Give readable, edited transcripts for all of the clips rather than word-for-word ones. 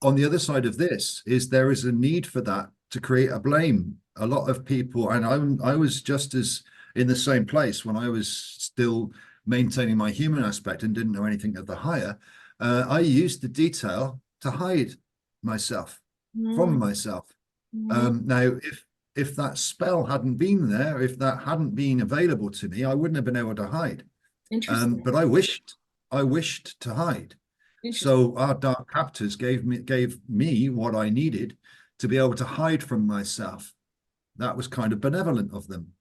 on the other side of this is there is a need for that to create a blame. A lot of people, and I was just as in the same place when I was still maintaining my human aspect and didn't know anything of the higher. I used the detail to hide myself from Mm, myself. mm, Now, if that spell hadn't been there, if that hadn't been available to me, I wouldn't have been able to hide. interesting. But I wished to hide. Interesting. So our dark captors gave me what I needed to be able to hide from myself. That was kind of benevolent of them.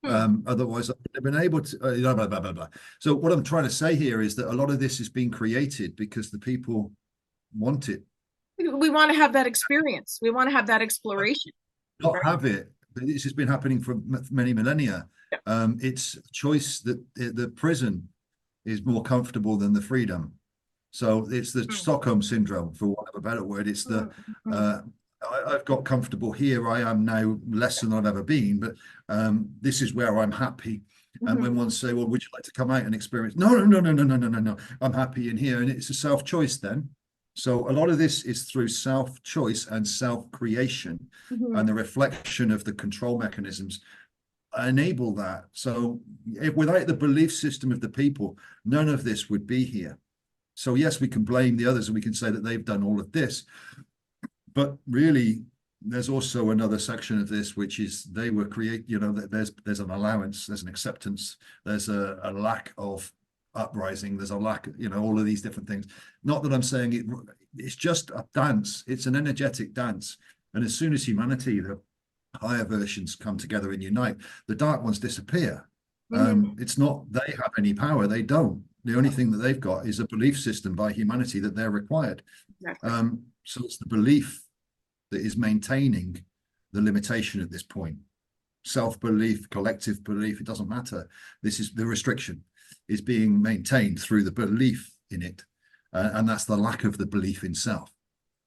Hmm. Otherwise, I would have been able to. Blah, blah, blah, blah, blah. So what I'm trying to say here is that a lot of this is being created because the people want it, We want to have that experience. We want to have that exploration, not right? have it. This has been happening for many millennia. Yeah. It's a choice that the prison is more comfortable than the freedom. So it's the Mm, Stockholm Syndrome, for want of a better word. It's the mm, mm, uh, I've got comfortable here. I am now less than I've ever been, but this is where I'm happy. And mhm. when one say, "Well, would you like to come out and experience?" No, no, no, no, no, no, no, no, no. I'm happy in here, and it's a self-choice then. So a lot of this is through self-choice and self-creation, Mhm. and the reflection of the control mechanisms enable that. So if without the belief system of the people, none of this would be here. So yes, we can blame the others and we can say that they've done all of this, but really there's also another section of this which is they were create, there's an allowance, there's an acceptance, there's a lack of uprising, there's a lack, all of these different things. Not that I'm saying it's just a dance, it's an energetic dance. And as soon as humanity, the higher versions come together and unite, the dark ones disappear. Mhm. It's not they have any power, they don't. The only thing that they've got is a belief system by humanity that they're required. Exactly. So it's the belief that is maintaining the limitation at this point. Self-belief, collective belief, it doesn't matter. This is the restriction is being maintained through the belief in it. And that's the lack of the belief in self.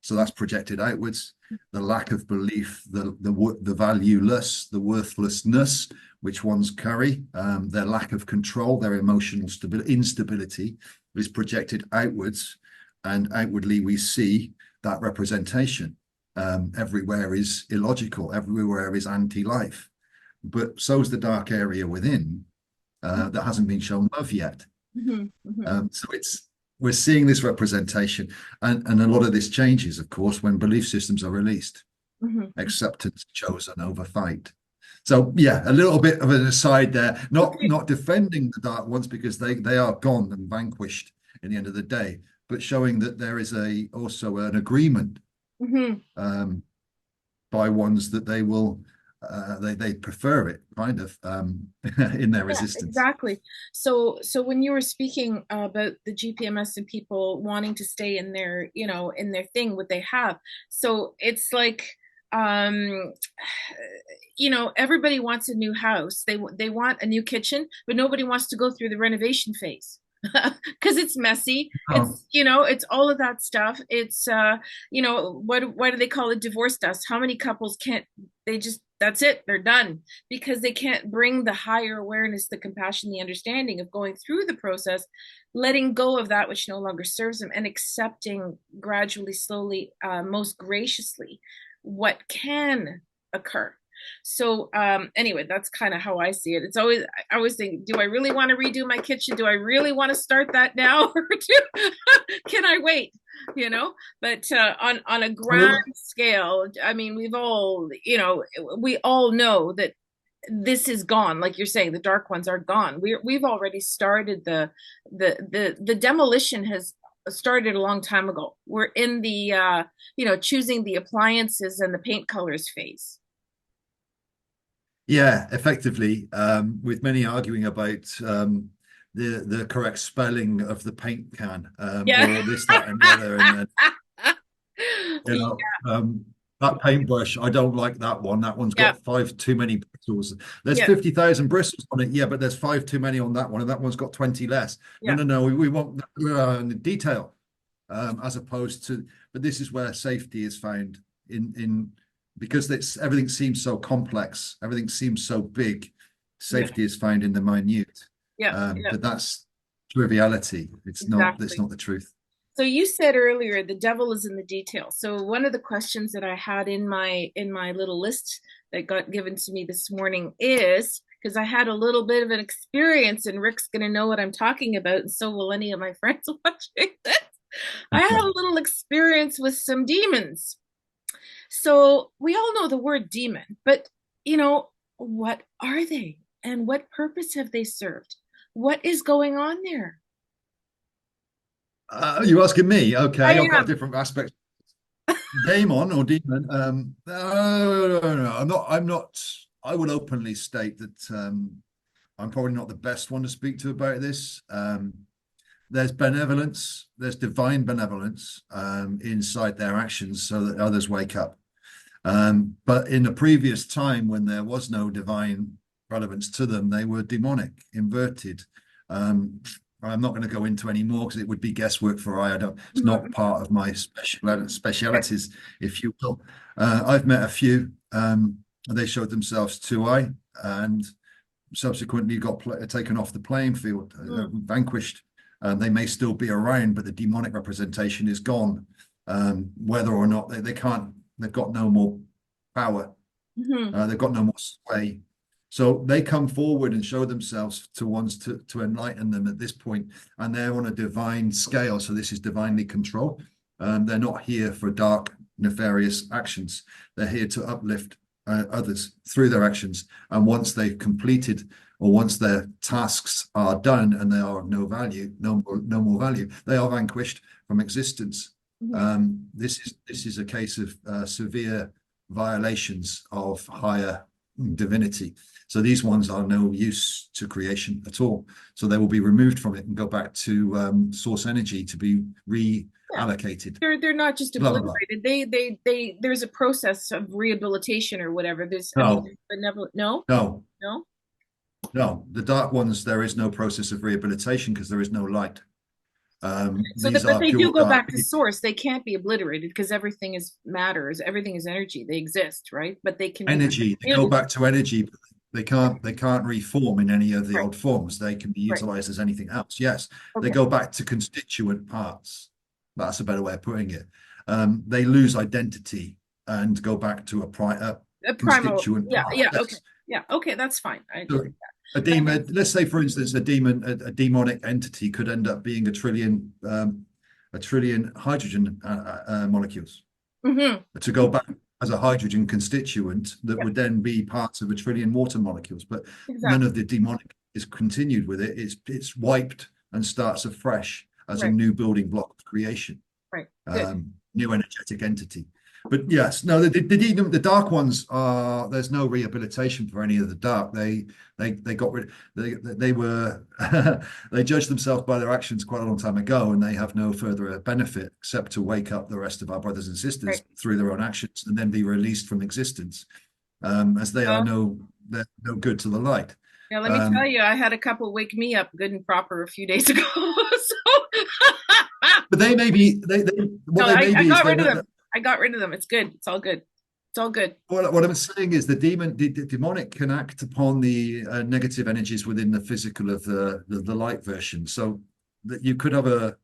So that's projected outwards. The lack of belief, the valueless, the worthlessness, which ones carry, their lack of control, their emotional instability is projected outwards, and outwardly we see that representation. Everywhere is illogical, everywhere is anti-life, but so's the dark area within that hasn't been shown love yet. Mhm. Mhm. So we're seeing this representation, and a lot of this changes, of course, when belief systems are released. Mhm. Acceptance chosen over fight. So yeah, a little bit of an aside there. Not Okay. not defending the dark ones because they are gone and vanquished in the end of the day, but showing that there is also an agreement Mhm. um, by ones that they will they prefer it kind of in their Yeah, resistance. exactly. So when you were speaking about the GPMS and people wanting to stay in their, in their thing, what they have, so it's like, um, everybody wants a new house. They want a new kitchen, but nobody wants to go through the renovation phase because it's messy. Oh, It's all of that stuff. It's why do they call it divorce dust? How many couples can't they just that's it, they're done because they can't bring the higher awareness, the compassion, the understanding of going through the process, letting go of that which no longer serves them, and accepting gradually, slowly, most graciously what can occur. So anyway, that's kind of how I see it. I always think, do I really want to redo my kitchen? Do I really want to start that now, or can I wait? But on a grand well, scale, I mean, we all know that this is gone. Like you're saying, the dark ones are gone. We've already started the demolition has started a long time ago. We're in the choosing the appliances and the paint colors phase. yeah, effectively, with many arguing about the correct spelling of the paint can, Yeah. or this, that, and the other, and then you Yeah. know, that paintbrush, I don't like that one. That one's Yeah. got five too many bristles. There's Yeah. 50,000 bristles on it, yeah, but there's five too many on that one, and that one's got 20 less. No, Yeah. no, no, we want the detail, as opposed to, but this is where safety is found in because everything seems so complex, everything seems so big. Yeah. Safety is found in the minute, Yeah. Yeah. but that's triviality. It's not. It's Exactly. not the truth. So you said earlier the devil is in the details. So one of the questions that I had in my little list that got given to me this morning is because I had a little bit of an experience, and Rick's going to know what I'm talking about, and so will any of my friends watching this. I had a little experience with some demons. So we all know the word demon, but you know, what are they and what purpose have they served? What is going on there? You're asking me? I Okay, I've got am. different aspects. Daemon or demon? No, no, no, I'm not. I'm not. I will openly state that I'm probably not the best one to speak to about this. There's benevolence, there's divine benevolence inside their actions, so that others wake up. But in the previous time, when there was no divine relevance to them, they were demonic, inverted. I'm not going to go into any more because it would be guesswork for I don't. It's not part of my specialities, if you will. I've met a few. They showed themselves to I, and subsequently got taken off the playing field, vanquished. They may still be around, but the demonic representation is gone. Whether or not they can't, they've got no more power. They've got no more sway. So they come forward and show themselves to ones to enlighten them at this point, and they're on a divine scale. So this is divinely controlled. They're not here for dark, nefarious actions. They're here to uplift others through their actions. And once they've completed, or once their tasks are done and they are of no value, no more value, they are vanquished from existence. This is a case of severe violations of higher divinity. So these ones are no use to creation at all. So they will be removed from it and go back to source energy to be reallocated. They're not just Blah, blah, blah. obliterated. They there's a process of rehabilitation or whatever. There's I No, mean benevolent. No, no, no. no. The dark ones, there is no process of rehabilitation because there is no light. So These but are they do pure go dark back to source. They can't be obliterated because everything is matters. Everything is energy. They exist, right? But they can be energy. They go transmuted. back to energy. But they can't reform in any of the Right, old forms. They can be right. utilized as anything else. Yes, they Okay. go back to constituent parts. That's a better way of putting it. They lose identity and go back to a A primal. constituent Yeah, part. yeah. Okay. Yes. Yeah. Okay. That's fine. I agree So with a that. demon, let's say, for instance, a demonic entity could end up being a trillion hydrogen molecules to go back as a hydrogen constituent that Yeah. would then be parts of a trillion water molecules. But none Exactly. of the demonic is continued with it. It's wiped and starts afresh as a Right. new building block of creation, Right. Good. new energetic entity. But yes, no, the dark ones are, there's no rehabilitation for any of the dark. They got rid, they were they judged themselves by their actions quite a long time ago, and they have no further benefit except to wake up the rest of our brothers and sisters Right. through their own actions and then be released from existence, as they are Well, they're no good to the light. yeah, let me tell Um, you, I had a couple wake me up good and proper a few days ago. So but they may be no, what they may I be is got they're rid of not. them. I got rid of them. It's good. It's all good. It's all good. What I'm saying is the demonic can act upon the negative energies within the physical of the light version. So that you could have a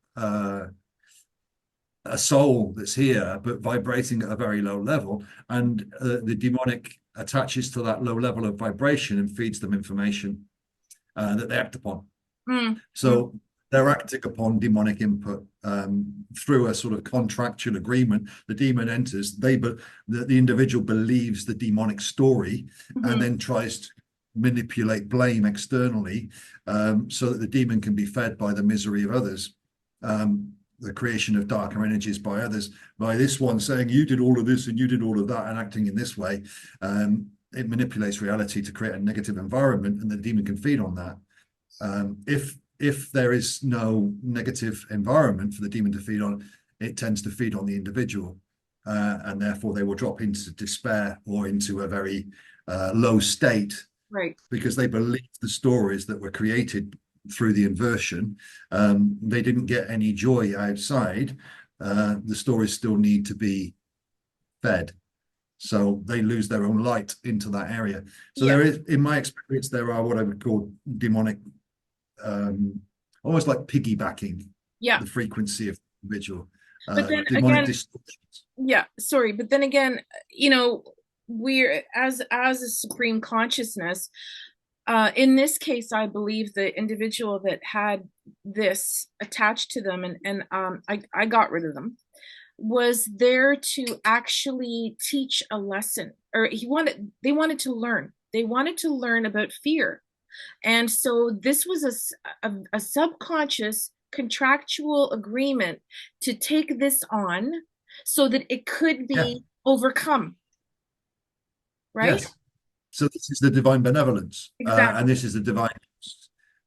soul that's here but vibrating at a very low level, and the demonic attaches to that low level of vibration and feeds them information that they act upon. Mm, mm, So they're acting upon demonic input through a sort of contractual agreement. The demon enters, the individual believes the demonic story and mhm. then tries to manipulate blame externally, so that the demon can be fed by the misery of others. The creation of darker energies by others, by this one saying you did all of this and you did all of that and acting in this way. It manipulates reality to create a negative environment, and the demon can feed on that. If there is no negative environment for the demon to feed on, it tends to feed on the individual, and therefore they will drop into despair or into a very low state Right. because they believe the stories that were created through the inversion. They didn't get any joy outside. The stories still need to be fed. So they lose their own light into that area. So Yeah. there is, in my experience, there are what I would call demonic, almost like piggybacking Yeah. the frequency of individual. But then Demonic again, distortions. yeah, sorry, but then again, we're as a supreme consciousness, in this case, I believe the individual that had this attached to them, and I got rid of them, was there to actually teach a lesson, or they wanted to learn. They wanted to learn about fear. And so this was a subconscious contractual agreement to take this on so that it could Yeah. be overcome, right? Yes. So this is the divine benevolence, and Exactly. this is the divine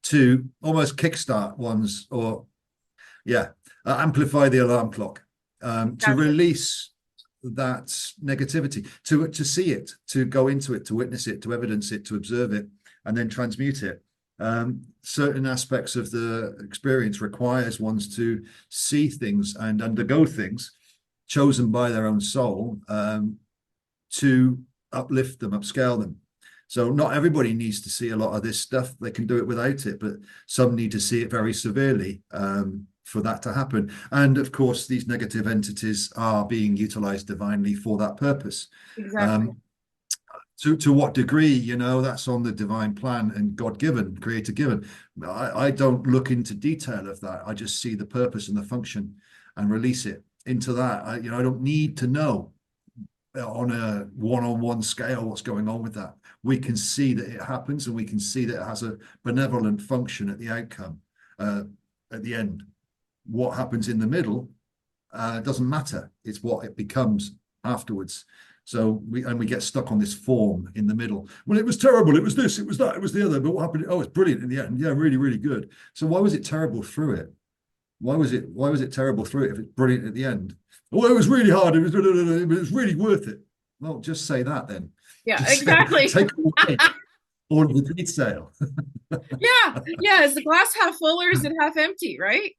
to almost kickstart one's, or yeah, amplify the alarm clock, to Exactly. release that negativity, to see it, to go into it, to witness it, to evidence it, to observe it, and then transmute it. Certain aspects of the experience requires ones to see things and undergo things chosen by their own soul, to uplift them, upscale them. So not everybody needs to see a lot of this stuff. They can do it without it, but some need to see it very severely, for that to happen. And of course, these negative entities are being utilized divinely for that purpose. Exactly. To what degree, that's on the divine plan and God given, creator given. I don't look into detail of that. I just see the purpose and the function and release it into that. I don't need to know on a one-on-one scale what's going on with that. We can see that it happens, and we can see that it has a benevolent function at the outcome, at the end. What happens in the middle doesn't matter. It's what it becomes afterwards. So we get stuck on this form in the middle. Well, it was terrible. It was this, it was that, it was the other. But what happened? Oh, it's brilliant in the end. Yeah, really, really good. So why was it terrible through it? Why was it terrible through it if it's brilliant at the end? Oh, it was really hard. It was really worth it. Well, just say that then. Yeah, Just exactly. take away all of the detail. Yeah. Is the glass half full or is it half empty, right?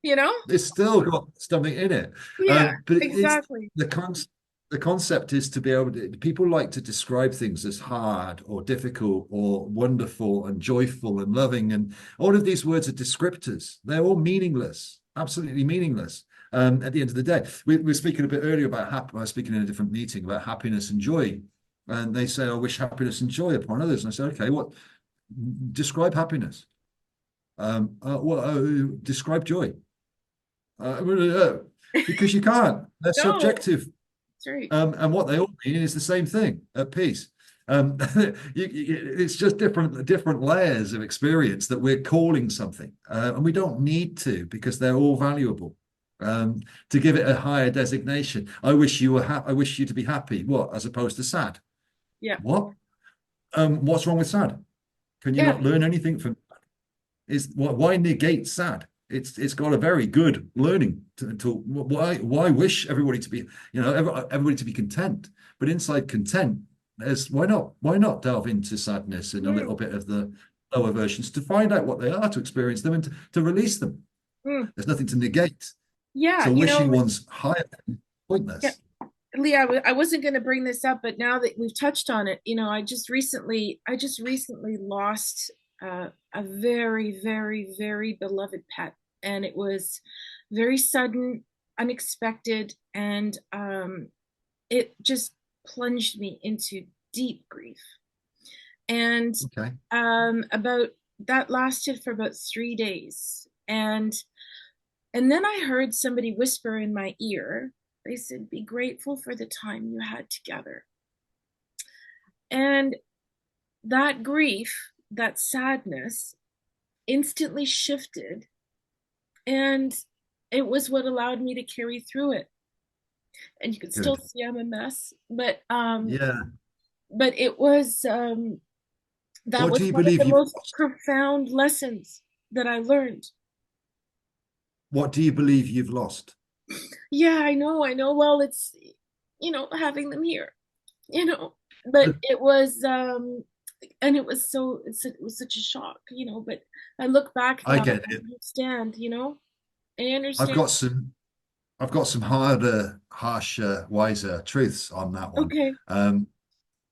You know? It's still got something in it. Yeah, But it's exactly. the concept is to be able to, people like to describe things as hard or difficult or wonderful and joyful and loving. And all of these words are descriptors. They're all meaningless, absolutely meaningless. At the end of the day, we were speaking a bit earlier about I was speaking in a different meeting about happiness and joy. And they say, I wish happiness and joy upon others. And I said, okay, describe happiness? Describe joy. Because you can't. They're No, subjective. that's right. And what they all mean is the same thing, at peace. It's just different layers of experience that we're calling something, and we don't need to, because they're all valuable. To give it a higher designation, I wish you were happy. I wish you to be happy. What, as opposed to sad? Yeah. What? What's wrong with sad? Can you Yeah. not learn anything from? Why negate sad? It's got a very good learning to why wish everybody to be, everybody to be content, but inside content, why not delve into sadness and a little bit of the lower versions to find out what they are, to experience them, and to release them. Mm. There's nothing to negate. Yeah, So wishing one's higher is pointless. yeah. Leah, I wasn't going to bring this up, but now that we've touched on it, I just recently lost a very, very, very beloved pet, and it was very sudden, unexpected, and it just plunged me into deep grief. And Okay. about that lasted for about 3 days, and then I heard somebody whisper in my ear. They said, "Be grateful for the time you had together." And that grief, that sadness instantly shifted. And it was what allowed me to carry through it. And you can still Good. see I'm a mess, but Yeah. it was that What was do you one of believe the you've most lost? profound lessons that I learned. What do you believe you've lost? Yeah, I know. Well, it's having them here, but it was and it was it was such a shock, but I look back I now get and it. I understand, I I've understand. got some I've got some harder, harsher, wiser truths on that one. Okay.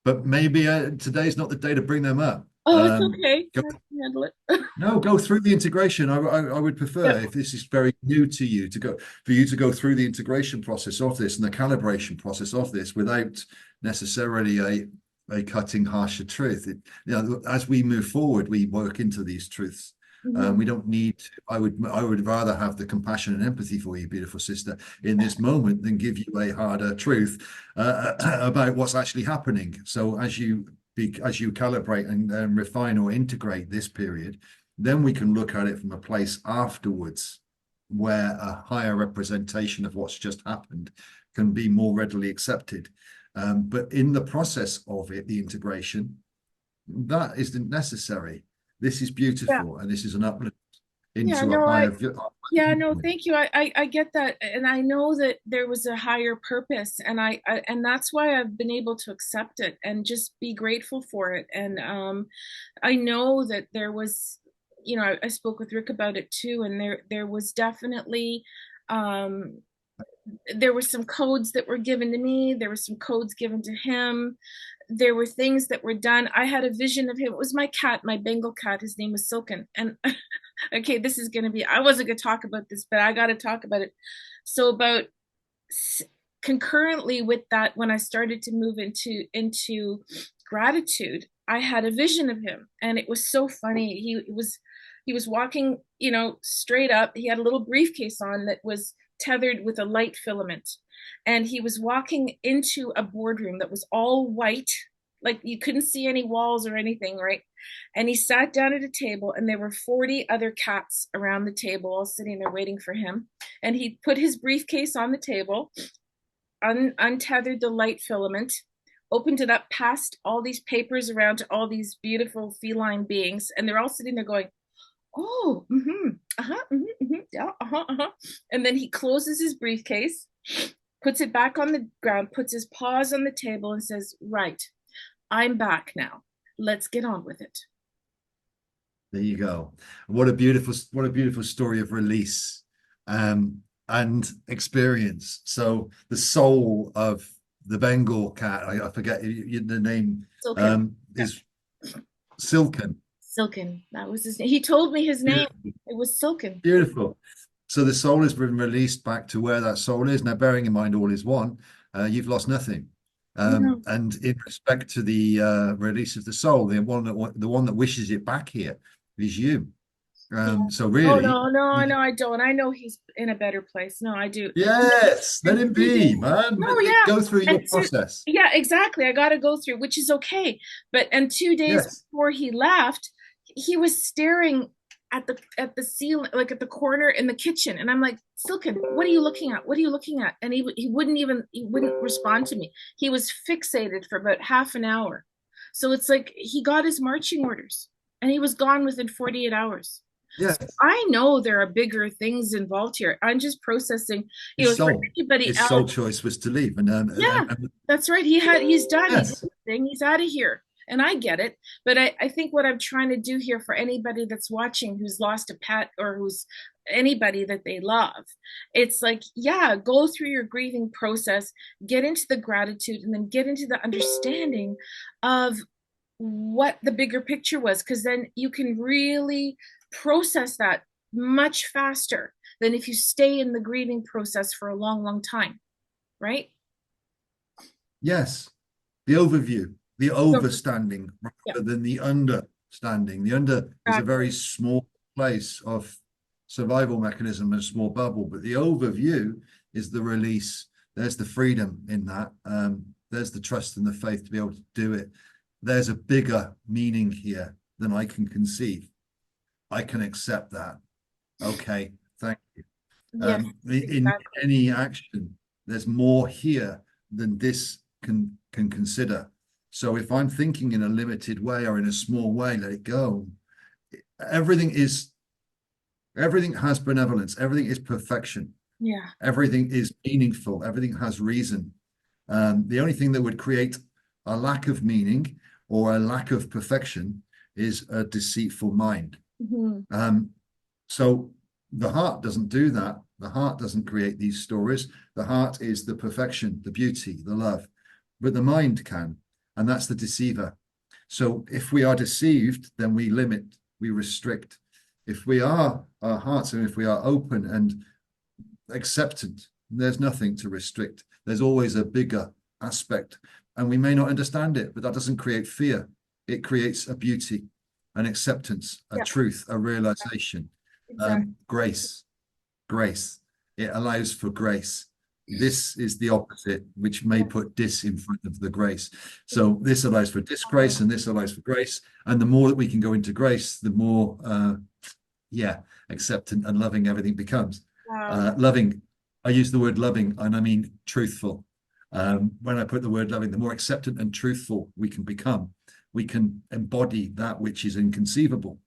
But maybe today's not the day to bring them up. Oh, it's okay. Go, I can handle it. no, go through the integration. I would prefer, Yep. if this is very new to you, to go for you to go through the integration process of this and the calibration process of this without necessarily a cutting harsher truth. As we move forward, we work into these truths. Mhm. We don't need to, I would rather have the compassion and empathy for you, beautiful sister, in this moment than give you a harder truth about what's actually happening. So as you calibrate and refine or integrate this period, then we can look at it from a place afterwards where a higher representation of what's just happened can be more readily accepted. But in the process of it, the integration, that isn't necessary. This is Yeah. beautiful, and this is an uplift Yeah, into a no, higher yeah, no, viewpoint. thank you. I get that. And I know that there was a higher purpose, and and that's why I've been able to accept it and just be grateful for it. And I know that there was, I spoke with Rick about it too, and there was definitely um there were some codes that were given to me, there were some codes given to him, there were things that were done. I had a vision of him. It was my cat, my Bengal cat. His name was Silken. And okay, this is going to be, I wasn't going to talk about this, but I got to talk about it. So about concurrently with that, when I started to move into gratitude, I had a vision of him, and it was so funny. He was walking, straight up. He had a little briefcase on that was tethered with a light filament, and he was walking into a boardroom that was all white, like you couldn't see any walls or anything, right? And he sat down at a table, and there were 40 other cats around the table, all sitting there waiting for him. And he put his briefcase on the table, untethered the light filament, opened it up, passed all these papers around to all these beautiful feline beings, and they're all sitting there going, "Oh, yeah, And then he closes his briefcase, puts it back on the ground, puts his paws on the table, and says, "Right, I'm back now. Let's get on with it." There you go. What a beautiful story of release and experience. So the soul of the Bengal cat, I forget the name, Silken. Yeah. is Silken. Silken. That was his name. He told me his name. Beautiful. It was Silken. Beautiful. So the soul has been released back to where that soul is. Now, bearing in mind all is one, you've lost nothing. No. And in respect to the release of the soul, the one that wishes it back here is you. Yeah. So Oh really, no, no, no, I don't. I know he's in a better place. No, I do. yes, let And it 2 days. be, man. No, yeah. Go through your And two, process. yeah, exactly. I got to go through, which is okay. But and 2 days Yes, before he left, he was staring at the ceiling, like at the corner in the kitchen, and I'm like, "Silken, what are you looking at? What are you looking at?" And he wouldn't respond to me. He was fixated for about half an hour. So it's like he got his marching orders, and he was gone within 48 hours. So yes. I know there are bigger things involved here. I'm just processing, His for soul, anybody his soul else. choice was to leave, Yeah, that's right. He's done. He did yes, his thing. He's out of here. And I get it. But I think what I'm trying to do here for anybody that's watching who's lost a pet or who's anybody that they love, it's like, yeah, go through your grieving process, get into the gratitude, and then get into the understanding of what the bigger picture was, because then you can really process that much faster than if you stay in the grieving process for a long, long time, right? yes. The overview, the So, overstanding yeah, rather than the understanding. The under is a exactly. very small place of survival mechanism, a small bubble, but the overview is the release. There's the freedom in that. There's the trust and the faith to be able to do it. There's a bigger meaning here than I can conceive. I can accept that. Okay, thank you. Yes, In exactly. any action, there's more here than this can consider. So if I'm thinking in a limited way or in a small way, let it go. Everything has benevolence. Everything is perfection. Yeah. Everything is meaningful. Everything has reason. The only thing that would create a lack of meaning or a lack of perfection is a deceitful mind. Mhm. So the heart doesn't do that. The heart doesn't create these stories. The heart is the perfection, the beauty, the love. But the mind can, and that's the deceiver. So if we are deceived, then we limit, we restrict. If we are our hearts, and if we are open and acceptant, there's nothing to restrict. There's always a bigger aspect, and we may not understand it, but that doesn't create fear. It creates a beauty, an acceptance, a Yeah, truth, a realization, exactly. grace, grace. It allows for grace. This is the opposite, which may put dis in front of the grace. So this allows for disgrace, and this allows for grace. And the more that we can go into grace, the more, acceptant and loving everything becomes. Wow. Loving, I use the word loving, and I mean truthful. When I put the word loving, the more acceptant and truthful we can become, we can embody that which is inconceivable,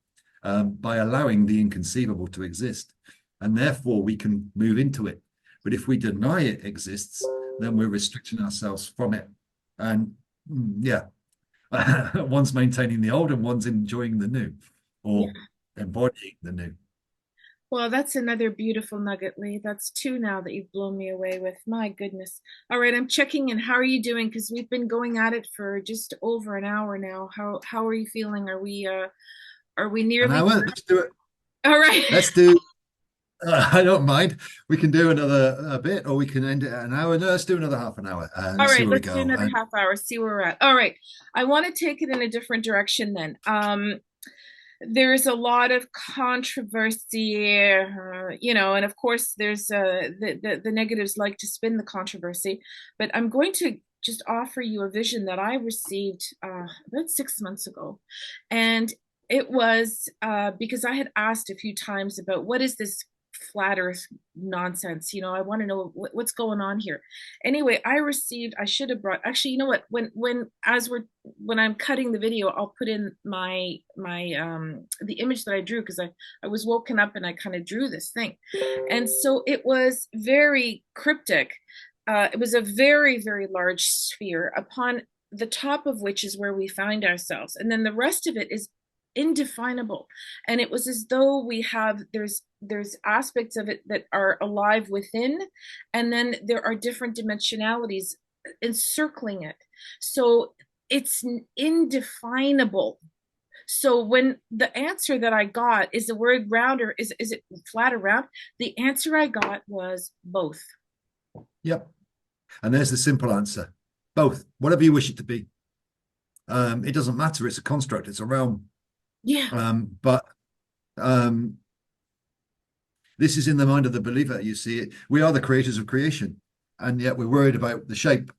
by allowing the inconceivable to exist. And therefore we can move into it. But if we deny it exists, then we're restricting ourselves from it. And one's maintaining the old and one's enjoying the new, Yeah. or embodying the new. Well, that's another beautiful nugget, Lee. That's two now that you've blown me away with. My goodness. All right, I'm checking in. How are you doing? Because we've been going at it for just over an hour now. How are you feeling? Are we An nearly hour, let's do it. all right? Let's do, I don't mind. We can do another a bit, or we can end it at an hour. No, let's do another half an hour. All Let's see right, where we let's do go. another half hour, see where we're at. All right. I want to take it in a different direction then. There's a lot of controversy, and of course there's the negatives like to spin the controversy, but I'm going to just offer you a vision that I received about 6 months ago. And it was because I had asked a few times about what is this flat earth nonsense. I want to know what's going on here. Anyway, I should have brought, actually, you know what, when I'm cutting the video, I'll put in the image that I drew, because I was woken up and I kind of drew this thing. And so it was very cryptic. It was a very, very large sphere, upon the top of which is where we find ourselves, and then the rest of it is indefinable. And it was as though there's aspects of it that are alive within, and then there are different dimensionalities encircling it. So it's indefinable. So when the answer that I got is the word round, or is it flat or round, the answer I got was both. Yep. And there's the simple answer. Both, whatever you wish it to be. It doesn't matter. It's a construct. It's a realm. Yeah. But this is in the mind of the believer. You see, we are the creators of creation, and yet we're worried about the shape.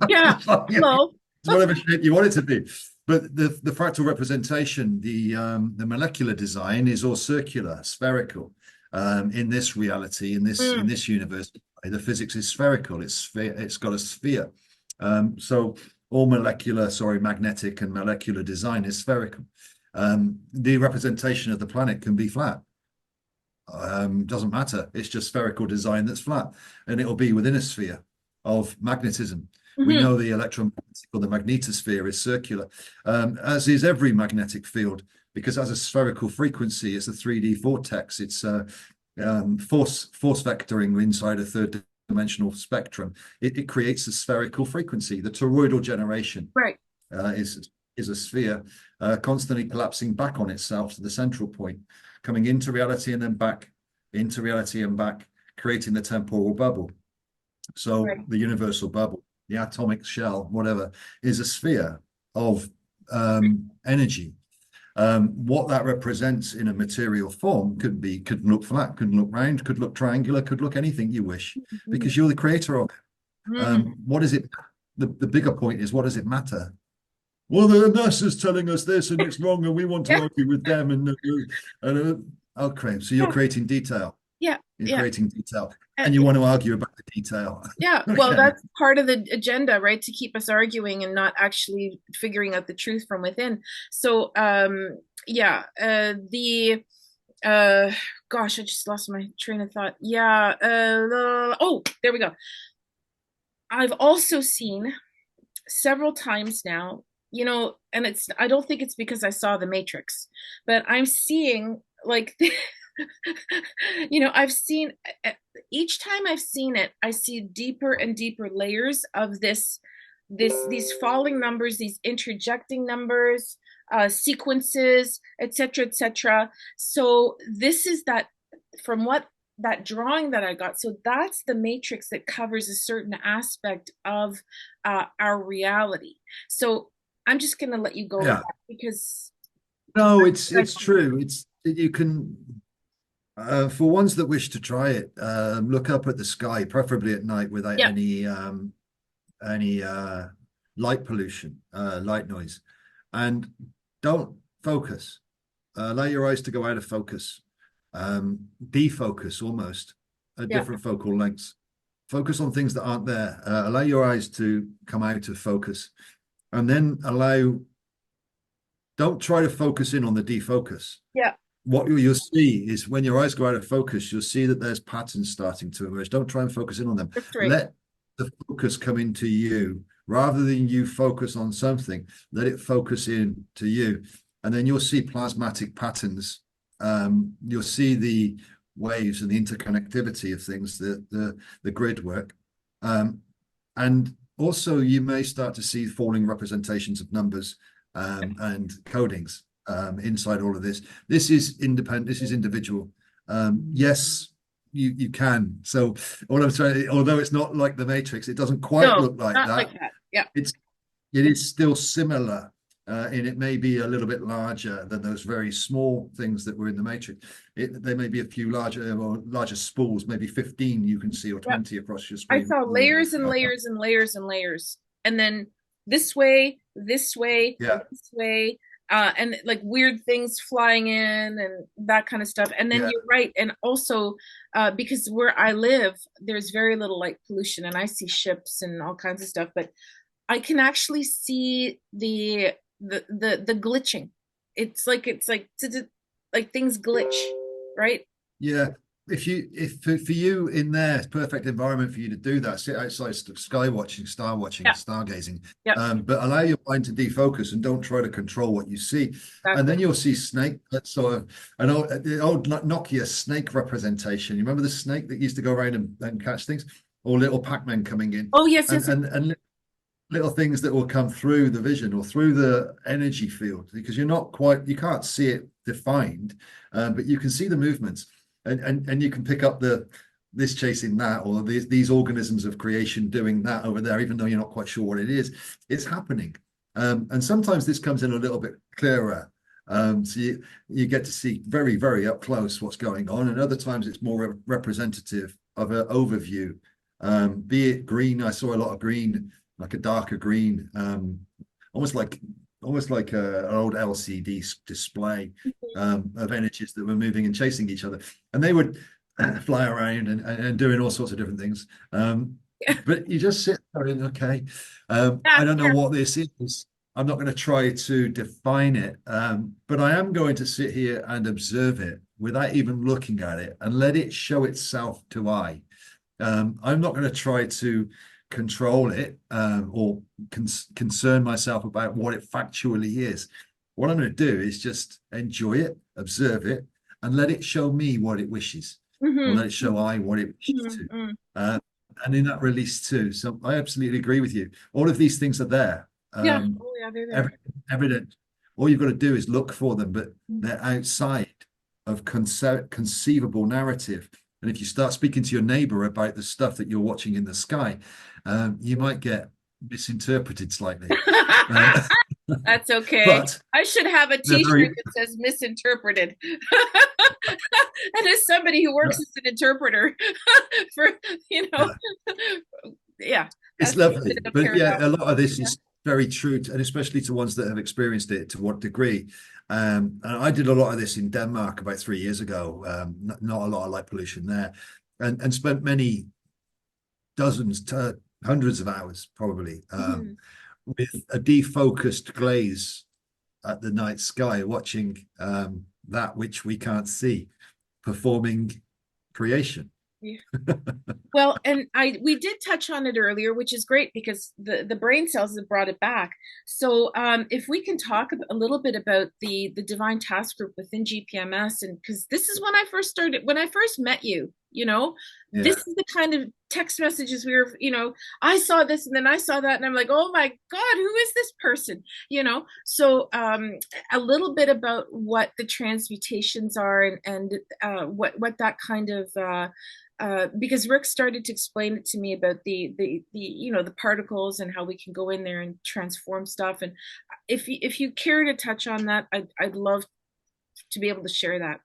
Yeah. Well, It's whatever shape you want it to be. But the fractal representation, the molecular design is all circular, spherical. In this reality, in this universe, the physics is spherical. It's got a sphere. So all magnetic and molecular design is spherical. The representation of the planet can be flat. Doesn't matter. It's just spherical design that's flat, and it'll be within a sphere of magnetism. We know the electromagnetic, or the magnetosphere, is circular, as is every magnetic field, because as a spherical frequency, it's a 3D vortex. It's force vectoring inside a third dimensional spectrum. It creates a spherical frequency. The toroidal generation, right. Is a sphere constantly collapsing back on itself to the central point, coming into reality and then back into reality and back, creating the temporal bubble. So Right. the universal bubble, the atomic shell, whatever, is a sphere of energy. What that represents in a material form could look flat, could look round, could look triangular, could look anything you wish, because you're the creator of it. What is it? The bigger point is, what does it matter? Well, the NASA's telling us this and it's wrong, and we want to argue with them. Okay, so you're creating detail. Yeah. You're creating detail, Uh, and you want to argue about the detail. Yeah, well, Okay. that's part of the agenda, right? To keep us arguing and not actually figuring out the truth from within. So, gosh, I just lost my train of thought. Yeah, oh, there we go. I've also seen several times now, and I don't think it's because I saw The Matrix, but I'm seeing like, I've seen, each time I've seen it, I see deeper and deeper layers of this these falling numbers, these interjecting numbers, sequences, etc., etc. So this is that, from what that drawing that I got. So that's the matrix that covers a certain aspect of our reality. So I'm just going to let you go with Yeah. that because No, I it's true. It's you can for ones that wish to try it, look up at the sky, preferably at night without yeah, any light pollution, light noise, and don't focus. Allow your eyes to go out of focus, defocus almost at yeah, different focal lengths. Focus on things that aren't there. Allow your eyes to come out of focus, and then allow. Don't try to focus in on the defocus. yeah. What you'll see is when your eyes go out of focus, you'll see that there's patterns starting to emerge. Don't try and focus in on them. That's right. Let the focus come into you rather than you focus on something. Let it focus in to you, and then you'll see plasmatic patterns. You'll see the waves and the interconnectivity of things, the grid work, and also you may start to see falling representations of numbers and codings inside all of this. This is independent. This is individual. Yes, you can. So all I'm saying, although it's not like the Matrix, it doesn't quite No, look like not like that. that. Yeah, It is still similar, and it may be a little bit larger than those very small things that were in the Matrix. There may be a few larger spools, maybe 15 you can see or yeah. 20 across your I screen. saw layers and layers and layers and layers, and then this way, this way, Yeah, this way, and like weird things flying in and that kind of stuff. And then yeah, you're right, and also because where I live, there's very little light pollution, and I see ships and all kinds of stuff, but I can actually see the glitching. It's like things glitch, right? yeah. If for you in there, it's perfect environment for you to do that. Sit outside, sky watching, star watching, Yeah, stargazing. yeah, But allow your mind to defocus and don't try to control what you see. And exactly. then you'll see snake. That's sort of the old Nokia snake representation. You remember the snake that used to go around and catch things, or little Pac-Man coming in, Oh yes, and yes, yes. and little things that will come through the vision or through the energy field because you can't see it defined, but you can see the movements and you can pick up this chasing that or these organisms of creation doing that over there, even though you're not quite sure what it is. It's happening, and sometimes this comes in a little bit clearer. So you get to see very, very up close what's going on, and other times it's more representative of an overview. Be it green, I saw a lot of green, like a darker green, almost like an old LCD display of energies that were moving and chasing each other, and they would fly around and doing all sorts of different things. But you just sit there and okay, Yeah, I don't know yeah. what this is. I'm not going to try to define it, but I am going to sit here and observe it without even looking at it and let it show itself to I. I'm not going to try to control it or concern myself about what it factually is. What I'm going to do is just enjoy it, observe it, and let it show me what it wishes, or let it show I what it wishes to. Mm-hmm. Uh, and in that release too. So I absolutely agree with you. All of these things are there, Yeah. Oh yeah, they're there. evident. All you've got to do is look for them, but Mm. they're outside of conceivable narrative. And if you start speaking to your neighbor about the stuff that you're watching in the sky, you might get misinterpreted slightly. Uh, That's okay. but I should have a they're t-shirt very, that says misinterpreted. And as somebody who works as an interpreter for, you know, yeah, yeah, it's that's a lovely. bit of a But yeah, paradox. a lot of this Yeah. is very true, and especially to ones that have experienced it to what degree. And I did a lot of this in Denmark about 3 years ago. Not a lot of light pollution there, and spent many dozens to hundreds of hours probably Mhm. with a defocused glaze at the night sky, watching that which we can't see, performing creation. Yeah. Well, and I we did touch on it earlier, which is great because the brain cells have brought it back. So if we can talk a little bit about the divine task group within GPMS, and because this is when I first met you. you know. Yeah. This is the kind of text messages we were, I saw this and then I saw that and I'm like, oh my God, who is this person, so a little bit about what the transmutations are, and what that kind of because Rick started to explain it to me about the particles and how we can go in there and transform stuff. And if you care to touch on that, I'd love to be able to share that.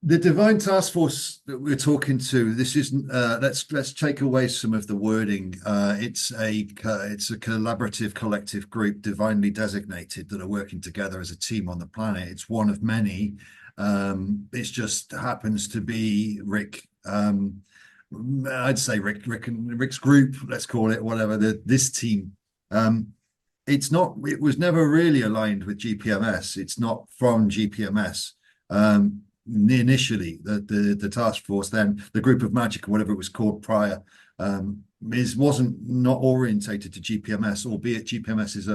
The divine task force that we're talking to, this isn't. Let's take away some of the wording. It's a collaborative, collective group, divinely designated, that are working together as a team on the planet. It's one of many. It just happens to be Rick. I'd say Rick and Rick's group. Let's call it whatever. This team. It's not. It was never really aligned with GPMS. It's not from GPMS. Initially, the task force, then the group of magic or whatever it was called prior, wasn't not orientated to GPMS, albeit GPMS is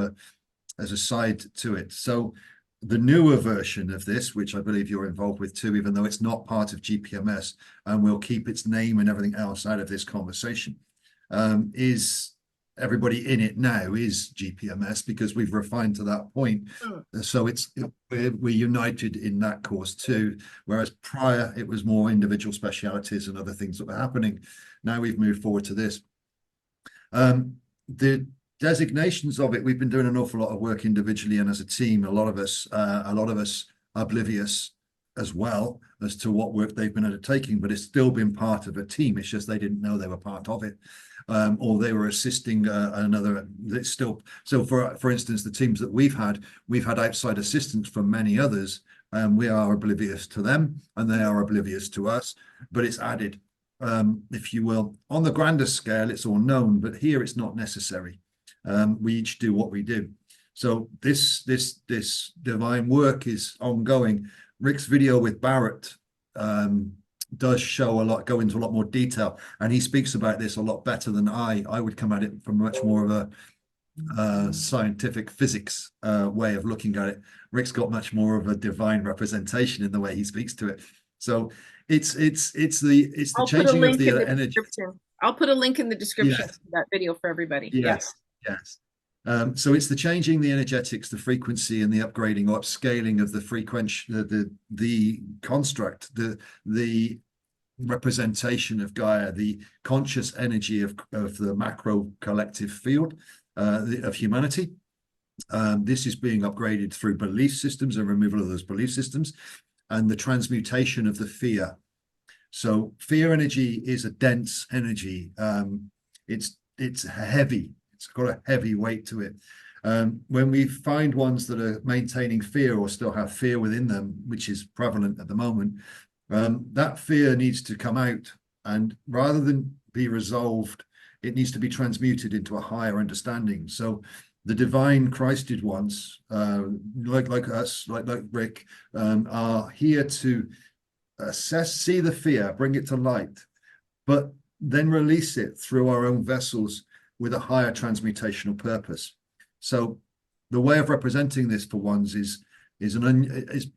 a side to it. So the newer version of this, which I believe you're involved with too, even though it's not part of GPMS, and we'll keep its name and everything else out of this conversation, is everybody in it now is GPMS, because we've refined to that point. So we're united in that course too, whereas prior it was more individual specialities and other things that were happening. Now we've moved forward to this. The designations of it, we've been doing an awful lot of work individually and as a team. A lot of us oblivious as well as to what work they've been undertaking, but it's still been part of a team. It's just they didn't know they were part of it. Or they were assisting another. It's still, so for instance, the teams that we've had outside assistance from many others, and we are oblivious to them and they are oblivious to us, but it's added, if you will. On the grander scale, it's all known, but here it's not necessary. We each do what we do. So this divine work is ongoing. Rick's video with Barrett does show a lot, go into a lot more detail, and he speaks about this a lot better than I would come at it from much more of a scientific physics way of looking at it. Rick's got much more of a divine representation in the way he speaks to it. So it's the changing of the energy. I'll put a link in the description to that video for everybody. Yes. So it's the changing the energetics, the frequency, and the upgrading or upscaling of the frequency, the construct, the representation of Gaia, the conscious energy of the macro collective field of humanity. This is being upgraded through belief systems and removal of those belief systems, and the transmutation of the fear. So fear energy is a dense energy. It's heavy. It's got a heavy weight to it. When we find ones that are maintaining fear or still have fear within them, which is prevalent at the moment, that fear needs to come out, and rather than be resolved, it needs to be transmuted into a higher understanding. So the divine Christed ones, like us, like Rick, are here to see the fear, bring it to light, but then release it through our own vessels with a higher transmutational purpose. So the way of representing this for ones is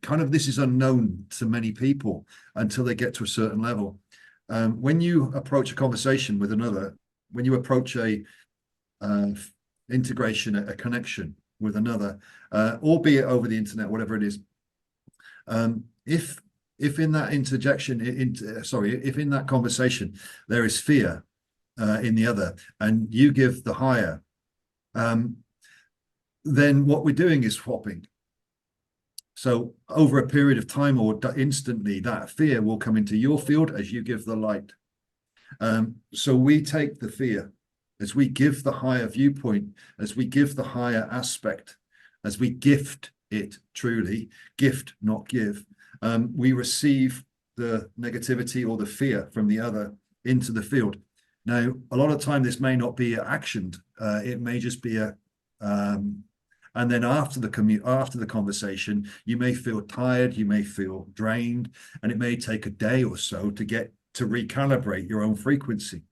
kind of, this is unknown to many people until they get to a certain level. When you approach a conversation with another, when you approach a integration, a connection with another, albeit over the internet, whatever it is, if in that interjection, if in that conversation there is fear in the other, and you give the higher, then what we're doing is swapping. So over a period of time or instantly, that fear will come into your field as you give the light. So we take the fear as we give the higher viewpoint, as we give the higher aspect, as we gift it truly, gift, not give. We receive the negativity or the fear from the other into the field. Now, a lot of time this may not be actioned. It may just be and then after the conversation, you may feel tired, you may feel drained, and it may take a day or so to get to recalibrate your own frequency.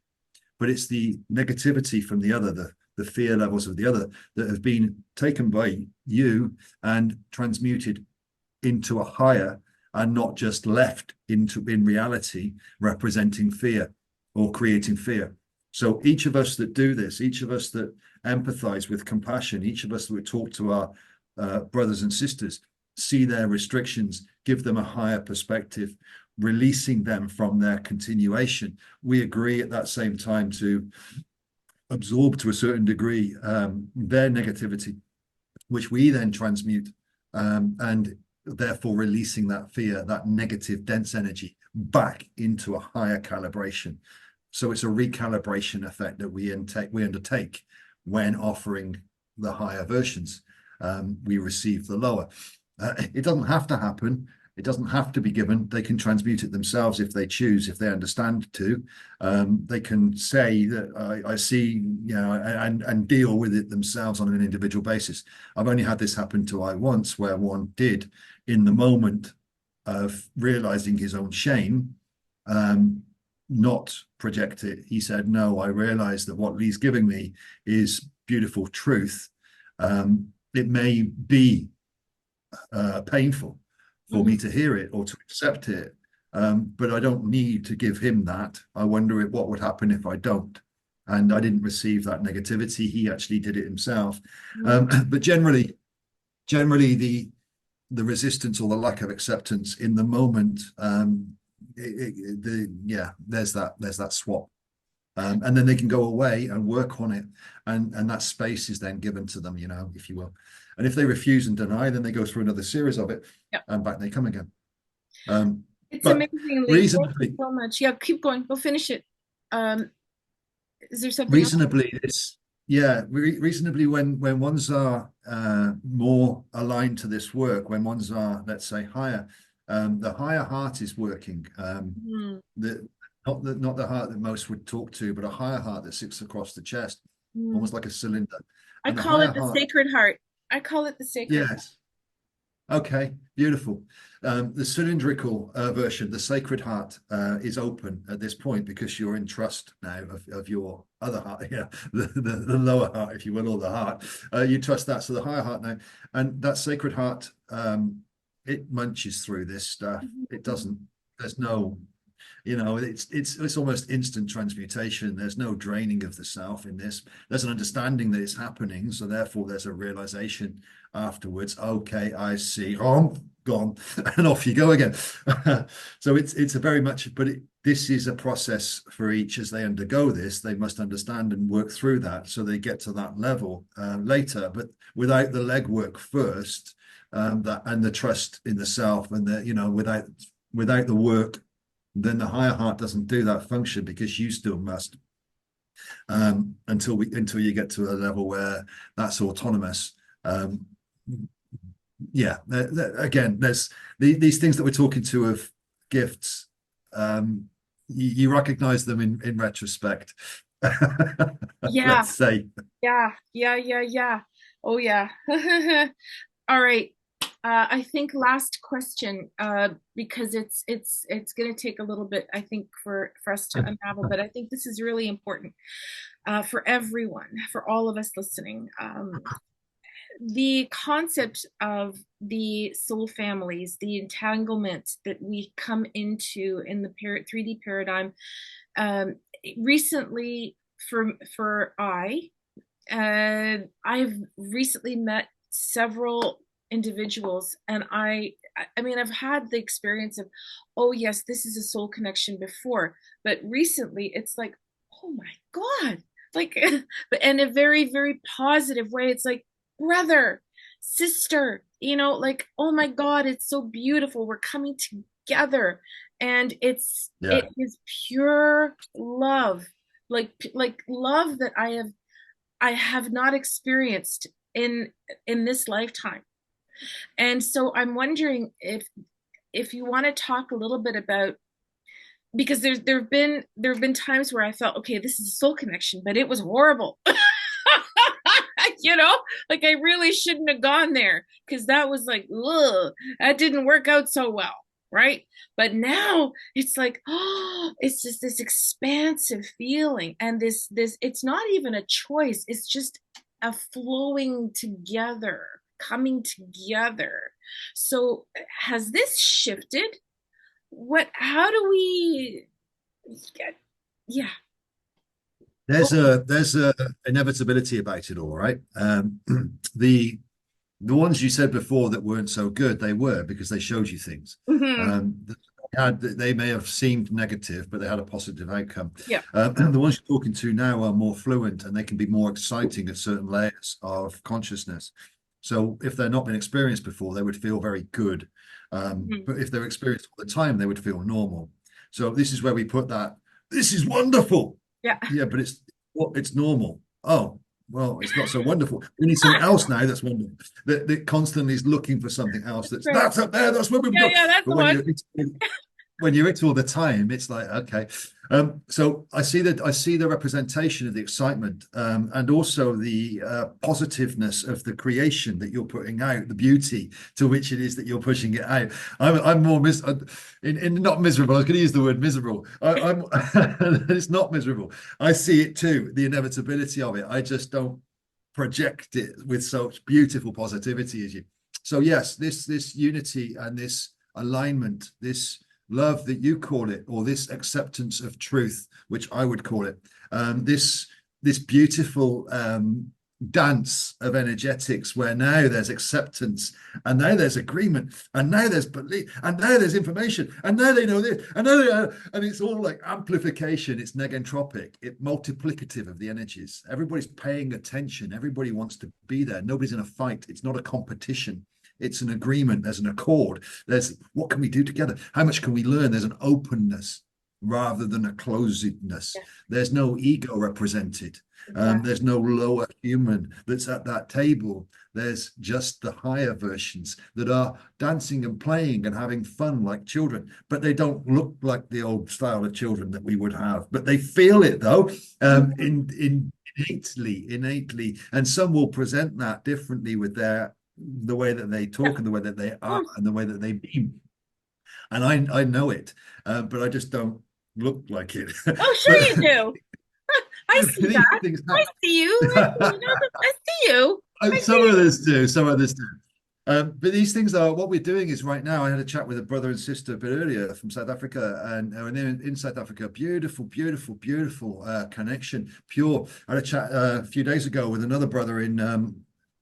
But it's the negativity from the other, the fear levels of the other, that have been taken by you and transmuted into a higher and not just left in reality representing fear or creating fear. So each of us that do this, each of us that empathize with compassion, each of us that would talk to our brothers and sisters, see their restrictions, give them a higher perspective, releasing them from their continuation. We agree at that same time to absorb to a certain degree their negativity, which we then transmute, and therefore releasing that fear, that negative dense energy back into a higher calibration. So it's a recalibration effect that we undertake when offering the higher versions. We receive the lower. It doesn't have to happen. It doesn't have to be given. They can transmute it themselves if they choose, if they understand to. They can say that I see, you know, and deal with it themselves on an individual basis. I've only had this happen to I once, where one did, in the moment of realizing his own shame, not project it. He said, no, I realize that what Lee's giving me is beautiful truth. It may be painful for me to hear it or to accept it, but I don't need to give him that. I wonder what would happen if I don't. And I didn't receive that negativity. He actually did it himself. But generally the resistance or the lack of acceptance in the moment, there's that swap. And then they can go away and work on it, and that space is then given to them, you know, if you will. And if they refuse and deny, then they go through another series of it, and back they come again. It's amazing. Thank you so much. Yeah, keep going. We'll finish it. Is there something reasonably else? Reasonably when ones are more aligned to this work, when ones are, let's say, higher, the higher heart is working. Not the heart that most would talk to, but a higher heart that sits across the chest, almost like a cylinder. I call it the sacred heart. I call it the sacred heart. Yes. Okay, beautiful. The cylindrical version, the sacred heart, is open at this point because you're in trust now of your other heart, the lower heart, if you will, or the heart. You trust that, so the higher heart now, and that sacred heart, it munches through this stuff. It doesn't. There's no, you know, it's almost instant transmutation. There's no draining of the self in this. There's an understanding that it's happening, so therefore there's a realization afterwards. Okay, I see. Oh, gone, and off you go again. So it's a very much, but this is a process for each as they undergo this. They must understand and work through that, so they get to that level later. But without the legwork first, that and the trust in the self, and the, you know, without the work, then the higher heart doesn't do that function, because you still must, until you get to a level where that's autonomous. Again, there's these things that we're talking to of gifts. You recognize them in retrospect. Yeah. Let's say. Yeah. Oh yeah. All right. I think last question, because it's going to take a little bit, I think, for us to unravel, but I think this is really important for everyone, for all of us listening. The concept of the soul families, the entanglement that we come into in the 3D paradigm, recently I've recently met several individuals, and I mean, I've had the experience of, oh yes, this is a soul connection before, but recently it's like, oh my God, like, but in a very, very positive way. It's like, brother, sister, you know, like, oh my God, it's so beautiful. We're coming together, and it is pure love, like love that I have not experienced in this lifetime. And so I'm wondering if you want to talk a little bit about, because there have been times where I felt, okay, this is a soul connection, but it was horrible. You know, like I really shouldn't have gone there, because that was like, ugh, that didn't work out so well, right? But now it's like, oh, it's just this expansive feeling, and this it's not even a choice, it's just a flowing together coming together. So has this shifted? How do we get, yeah. There's a inevitability about it all, right? The ones you said before that weren't so good, they were because they showed you things. Mhm. They may have seemed negative, but they had a positive outcome. Yeah. The ones you're talking to now are more fluent and they can be more exciting at certain layers of consciousness. So if they're not been experienced before, they would feel very good. Mhm. But if they're experienced all the time, they would feel normal. So this is where we put that. This is wonderful. Yeah. Yeah, but it's normal. Oh, well, it's not so wonderful. We need something else now that's wonderful. That constantly is looking for something else Right. that's up there, that's where we've Yeah, got. yeah, that's But the one. when you're it all the time, it's like, okay. So I see the representation of the excitement, and also the positiveness of the creation that you're putting out, the beauty to which it is that you're pushing it out. I'm more in not miserable. I was going to use the word miserable. I'm it's not miserable. I see it too, the inevitability of it. I just don't project it with such beautiful positivity as you. So yes, this unity and this alignment, this love that you call it, or this acceptance of truth, which I would call it, this beautiful dance of energetics where now there's acceptance and now there's agreement and now there's belief and now there's information and now they know this and now and it's all like amplification. It's negentropic, it multiplicative of the energies. Everybody's paying attention, everybody wants to be there, nobody's in a fight, it's not a competition. It's an agreement. There's an accord. There's what can we do together? How much can we learn? There's an openness rather than a closedness. Yeah, There's no ego represented. exactly. There's no lower human that's at that table. There's just the higher versions that are dancing and playing and having fun like children, but they don't look like the old style of children that we would have. But they feel it though, in innately, and some will present that differently with the way that they Yeah, talk and the way that they of are course. and the way that they beam. And I know it, but I just don't look like it. Oh, sure But you do. I see these that. things I see you. I see you. I some see you. others do, some others do. But these things are what we're doing is right now. I had a chat with a brother and sister a bit earlier from South Africa, and in South Africa, beautiful, beautiful, beautiful connection, pure. I had a chat a few days ago with another brother in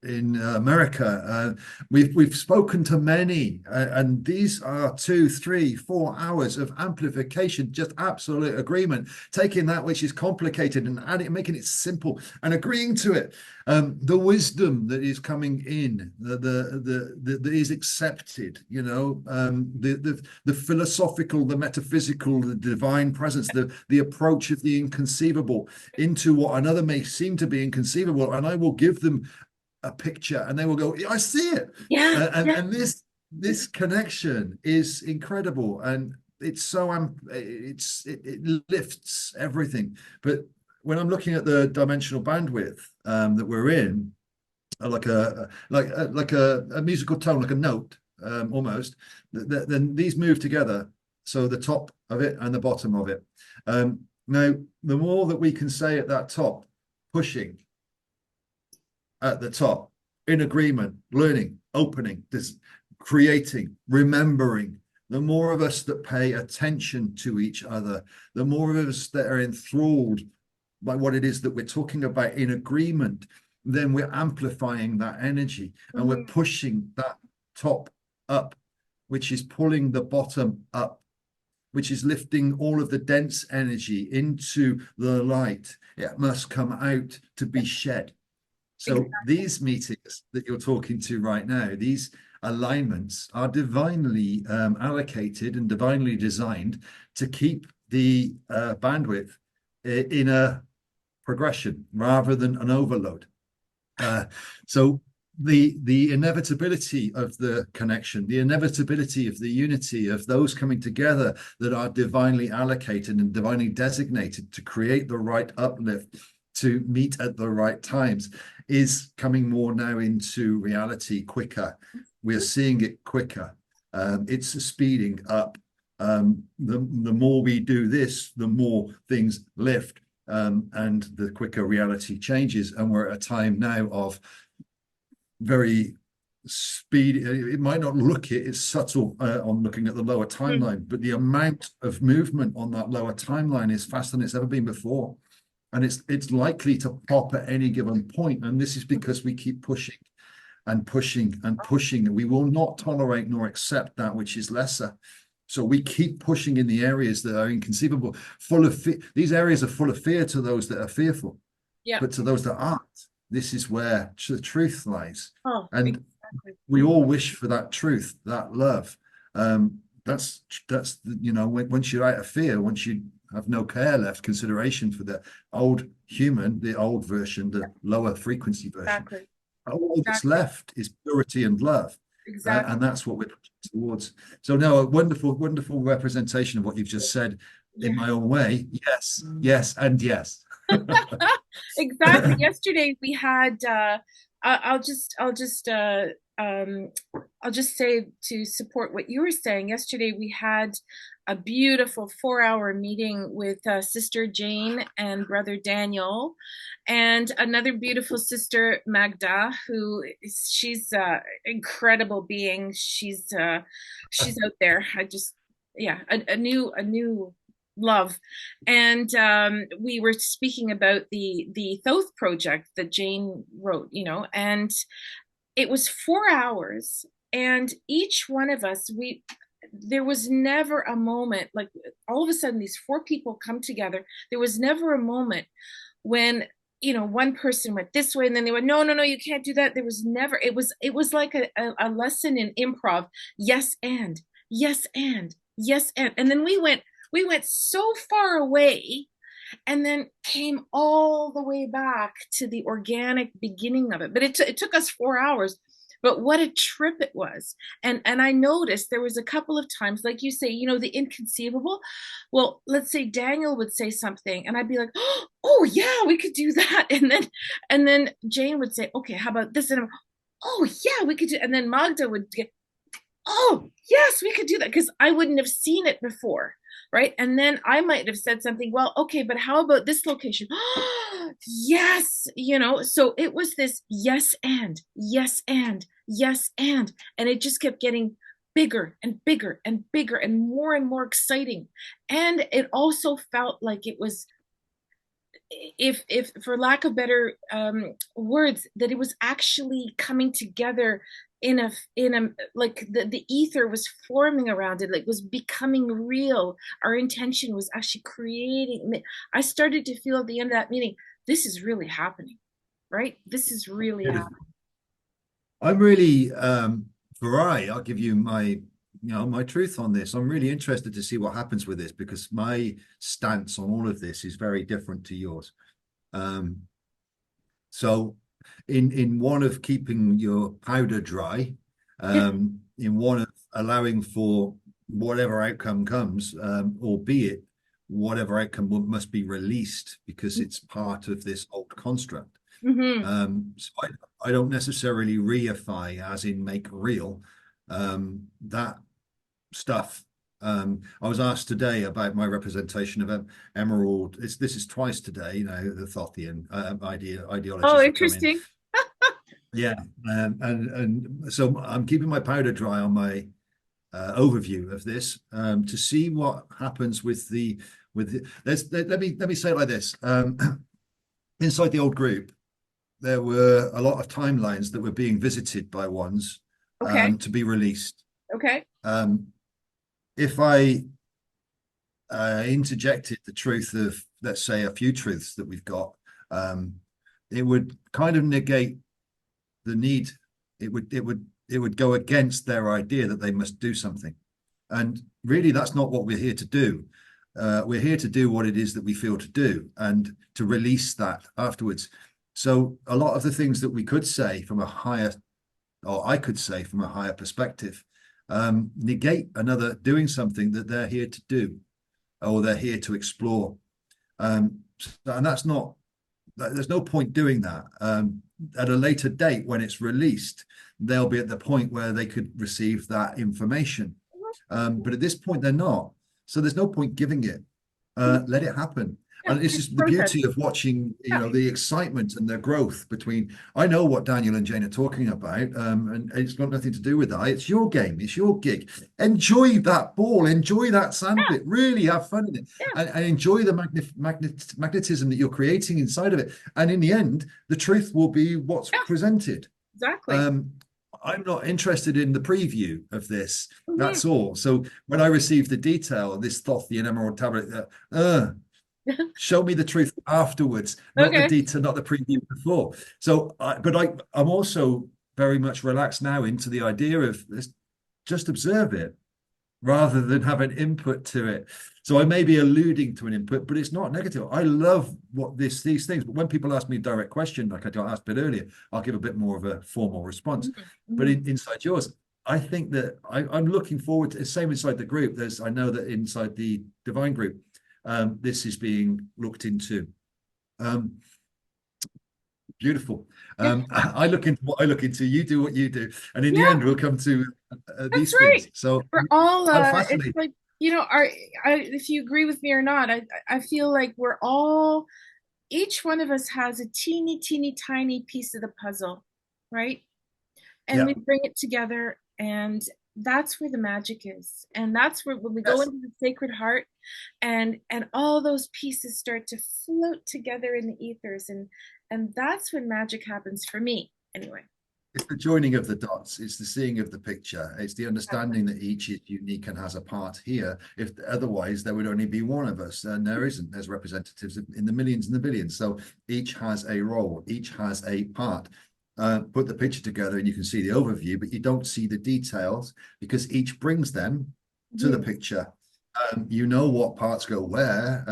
America. We've spoken to many, and these are 2, 3, 4 hours of amplification, just absolute agreement, taking that which is complicated and adding, making it simple, and agreeing to it. The wisdom that is coming in, that is accepted, the philosophical, the metaphysical, the divine presence, the approach of the inconceivable into what another may seem to be inconceivable, and I will give them a picture and they will go, I see it. Yeah, yeah. And this connection is incredible, and it's so it lifts everything. But when I'm looking at the dimensional bandwidth that we're in, like a musical tone, like a note, almost, then these move together. So the top of it and the bottom of it. Now, the more that we can say at that top, pushing at the top, in agreement, learning, opening, creating, remembering. The more of us that pay attention to each other, the more of us that are enthralled by what it is that we're talking about in agreement, then we're amplifying that energy and we're Mhm. pushing that top up, which is pulling the bottom up, which is lifting all of the dense energy into the light. It must come out to be shed. So Exactly. these meetings that you're talking to right now, these alignments are divinely allocated and divinely designed to keep the bandwidth in a progression rather than an overload. So the inevitability of the connection, the inevitability of the unity of those coming together that are divinely allocated and divinely designated to create the right uplift, to meet at the right times, is coming more now into reality quicker. We're seeing it quicker. It's speeding up. The more we do this, the more things lift, and the quicker reality changes. And we're at a time now of very speed, it might not look it, it's subtle on looking at the lower timeline, but the amount of movement on that lower timeline is faster than it's ever been before. And it's likely to pop at any given point. And this is because we keep pushing and pushing and pushing, and we will not tolerate nor accept that which is lesser. So we keep pushing in the areas that are inconceivable, full of fear. These areas are full of fear to those that are fearful. Yeah. But to those that aren't, this is where the truth lies. Oh, and exactly. we all wish for that truth, that love. That's once you're out of fear, once you have no care left, consideration for the old human, the old version, the lower frequency version. Exactly. All that's left is purity and love. Exactly. And that's what we're towards. So no, a wonderful, wonderful representation of what you've just said in my own way. Yes, yes, and yes. Exactly. Yesterday we had I'll just say, to support what you were saying, yesterday we had a beautiful 4-hour meeting with Sister Jane and Brother Daniel, and another beautiful sister, Magda, she's incredible being. She's out there. A new love. And we were speaking about the Thoth project that Jane wrote, and it was 4 hours, and each one of us, there was never a moment, like all of a sudden these 4 people come together. There was never a moment when one person went this way and then they went, no, you can't do that. There was never. It was like a lesson in improv. Yes and yes and yes and then we went so far away, and then came all the way back to the organic beginning of it. But it took us 4 hours. But what a trip it was. And I noticed there was a couple of times, like you say, the inconceivable. Well, let's say Daniel would say something and I'd be like, oh yeah, we could do that. And then Jane would say, okay, how about this? And I'm, oh yeah, we could do. And then Magda would get, oh yes, we could do that, because I wouldn't have seen it before. Right. And then I might have said something, well, okay, but how about this location? Yes. So it was this yes and yes and yes and it just kept getting bigger and bigger and bigger and more exciting. And it also felt like it was, if for lack of better words, that it was actually coming together in a like the ether was forming around it, like was becoming real. Our intention was actually creating. I started to feel at the end of that meeting, this is really happening, right? This is really happening. I'm really I'll give you my my truth on this. I'm really interested to see what happens with this, because my stance on all of this is very different to yours. So in one of keeping your powder dry, in one of allowing for whatever outcome comes, albeit whatever outcome must be released because it's part of this old construct. So I don't necessarily reify, as in make real, that stuff. I was asked today about my representation of emerald. This is twice today, the Thothian ideology. Oh, interesting. Yeah, and so I'm keeping my powder dry on my overview of this to see what happens with let me say it like this. Inside the old group, there were a lot of timelines that were being visited by ones to be released. Okay. If I interjected the truth of, let's say, a few truths that we've got, it would kind of negate the need. It would go against their idea that they must do something, and really that's not what we're here to do. We're here to do what it is that we feel to do, and to release that afterwards. So a lot of the things that we could say from a higher, or I could say from a higher perspective, negate another doing something that they're here to do, or they're here to explore. And that's not, there's no point doing that. At a later date, when it's released, they'll be at the point where they could receive that information. But at this point, they're not. So there's no point giving it. let it happen. Yeah, And this it's is the process. beauty of watching, you Yeah, know, the excitement and the growth between. I know what Daniel and Jane are talking about, and it's got nothing to do with that. It's your game, it's your gig. Enjoy that ball, enjoy that yeah, sandpit, really have fun in it, yeah, and enjoy the magnetism that you're creating inside of it. And in the end, the truth will be what's yeah, presented. exactly. Um, I'm not interested in the preview of this. Hmm. That's all. So when I received the detail, this Thothian emerald tablet, show me the truth afterwards, not the Okay. detail, not the preview before. So, I'm also very much relaxed now into the idea of let's just observe it rather than have an input to it. So I may be alluding to an input, but it's not negative. I love what these things. But when people ask me a direct question, like I asked a bit earlier, I'll give a bit more of a formal response. But Hmm. inside yours, I think that I'm looking forward to the same inside the group. I know that inside the divine group, this is being looked into. Um, Beautiful. Yeah, I look into what I look into. You do what you do, and in the yeah, end, we'll come to that's these right. things. So We're all I'm it's fascinated. like, if you agree with me or not, I feel like we're all, each one of us has a teeny, teeny, tiny piece of the puzzle, right? And we Yeah. bring it together, and that's where the magic is. And that's where when we go Yes. into the Sacred Heart, and all those pieces start to float together in the ethers, and that's when magic happens for me anyway. It's the joining of the dots. It's the seeing of the picture. It's the Exactly. understanding that each is unique and has a part here. If otherwise, there would only be one of us, and there isn't. There's representatives in the millions and the billions. So each has a role. Each has a part. Put the picture together, and you can see the overview, but you don't see the details because each brings them to the Mhm. picture. You know what parts go where,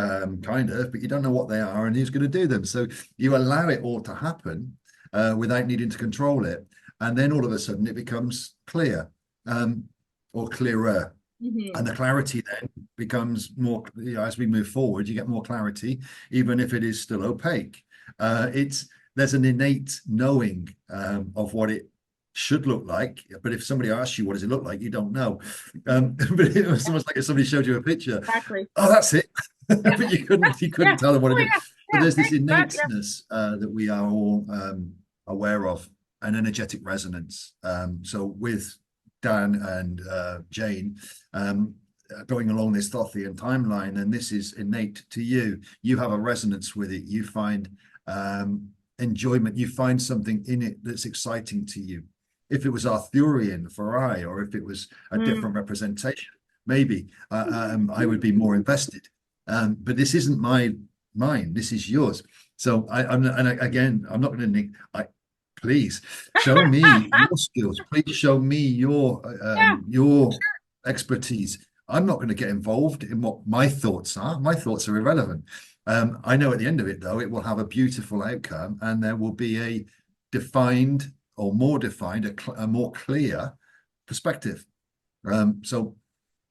kind of, but you don't know what they are and who's going to do them. So you allow it all to happen without needing to control it. And then all of a sudden it becomes clear um, or clearer. And Mhm. the clarity then becomes more, you know, as we move forward, you get more clarity, even if it is still opaque. There's an innate knowing of what it should look like. But if somebody asks you, what does it look like? You don't know. But it was almost like if somebody showed you a picture, Exactly. oh, that's it. Yeah. But you couldn't Yeah. tell them what Oh it is. yeah. So Yeah. there's this Thanks for that. Yeah. innateness that we are all aware of, an energetic resonance. So with Dan and Jane, going along this Thothian timeline, and this is innate to you. You have a resonance with it. You find enjoyment. You find something in it that's exciting to you. If it was Arthurian for I, or if it was a Mm. different representation, maybe I would be more invested. But this isn't mine. This is yours. So again, I'm not going to. Please show me your skills. Please show me Yeah. your expertise. I'm not going to get involved in what my thoughts are. My thoughts are irrelevant. I know at the end of it, though, it will have a beautiful outcome, and there will be a defined or more defined, a more clear perspective. So